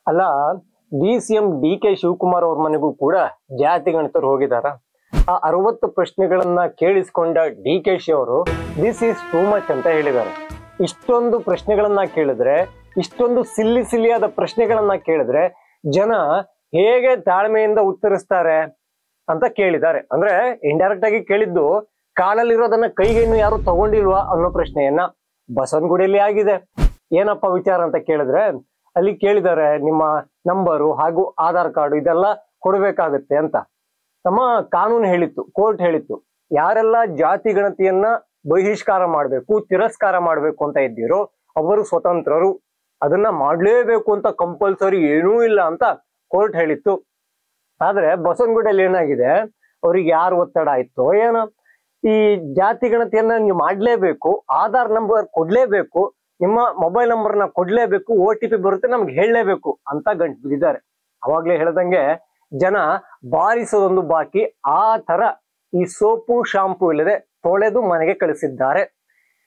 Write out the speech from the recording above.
ಅಲ್ಲ, ಡಿ.ಸಿ.ಎಂ. ಡಿ.ಕೆ. ಶಿವಕುಮಾರ್ ಅವ್ರ ಮನೆಗೂ ಕೂಡ ಜಾತಿ ಗಣಿತರು ಹೋಗಿದಾರ. ಆ 60 ಪ್ರಶ್ನೆಗಳನ್ನ ಕೇಳಿಸ್ಕೊಂಡ ಡಿ.ಕೆ.ಶಿ ಅವರು ದಿಸ್ ಈಸ್ ಟೂ ಮಚ್ ಅಂತ ಹೇಳಿದ್ದಾರೆ. ಇಷ್ಟೊಂದು ಪ್ರಶ್ನೆಗಳನ್ನ ಕೇಳಿದ್ರೆ, ಇಷ್ಟೊಂದು ಸಿಲ್ಲಿಯಾದ ಪ್ರಶ್ನೆಗಳನ್ನ ಕೇಳಿದ್ರೆ ಜನ ಹೇಗೆ ತಾಳ್ಮೆಯಿಂದ ಉತ್ತರಿಸ್ತಾರೆ ಅಂತ ಕೇಳಿದ್ದಾರೆ. ಅಂದ್ರೆ ಇಂಡೈರೆಕ್ಟ್ ಆಗಿ ಕೇಳಿದ್ದು, ಕಾಲಲ್ಲಿರೋದನ್ನ ಕೈಗೇನು ಯಾರು ತಗೊಂಡಿಲ್ವಾ ಅನ್ನೋ ಪ್ರಶ್ನೆಯನ್ನ. ಬಸವನಗುಡಿಯಲ್ಲಿ ಆಗಿದೆ. ಏನಪ್ಪ ವಿಚಾರ ಅಂತ ಕೇಳಿದ್ರೆ, ಅಲ್ಲಿ ಕೇಳಿದ್ದಾರೆ ನಿಮ್ಮ ನಂಬರು ಹಾಗೂ ಆಧಾರ್ ಕಾರ್ಡು ಇದೆಲ್ಲ ಕೊಡಬೇಕಾಗತ್ತೆ ಅಂತ. ನಮ್ಮ ಕಾನೂನು ಹೇಳಿತ್ತು, ಕೋರ್ಟ್ ಹೇಳಿತ್ತು, ಯಾರೆಲ್ಲ ಜಾತಿ ಗಣತಿಯನ್ನ ಬಹಿಷ್ಕಾರ ಮಾಡಬೇಕು, ತಿರಸ್ಕಾರ ಮಾಡಬೇಕು ಅಂತ ಇದ್ದೀರೋ ಅವರು ಸ್ವತಂತ್ರರು, ಅದನ್ನ ಮಾಡ್ಲೇಬೇಕು ಅಂತ ಕಂಪಲ್ಸರಿ ಏನೂ ಇಲ್ಲ ಅಂತ ಕೋರ್ಟ್ ಹೇಳಿತ್ತು. ಆದ್ರೆ ಬಸವನಗುಡಿಯಲ್ಲಿ ಏನಾಗಿದೆ, ಅವ್ರಿಗೆ ಯಾರು ಒತ್ತಡ ಆಯ್ತೋ ಏನೋ, ಈ ಜಾತಿ ಗಣತಿಯನ್ನ ನೀವು ಮಾಡ್ಲೇಬೇಕು, ಆಧಾರ್ ನಂಬರ್ ಕೊಡ್ಲೇಬೇಕು, ನಿಮ್ಮ ಮೊಬೈಲ್ ನಂಬರ್ನ ಕೊಡ್ಲೇಬೇಕು, OTP ಬರುತ್ತೆ ನಮ್ಗೆ ಹೇಳಲೇಬೇಕು ಅಂತ ಗಂಟು ಬಿದ್ದಿದ್ದಾರೆ. ಅವಾಗ್ಲೇ ಹೇಳ್ದಂಗೆ ಜನ ಬಾರಿಸೋದೊಂದು ಬಾಕಿ, ಆ ತರ ಈ ಸೋಪು ಶಾಂಪು ಇಲ್ಲದೆ ತೊಳೆದು ಮನೆಗೆ ಕಳಿಸಿದ್ದಾರೆ.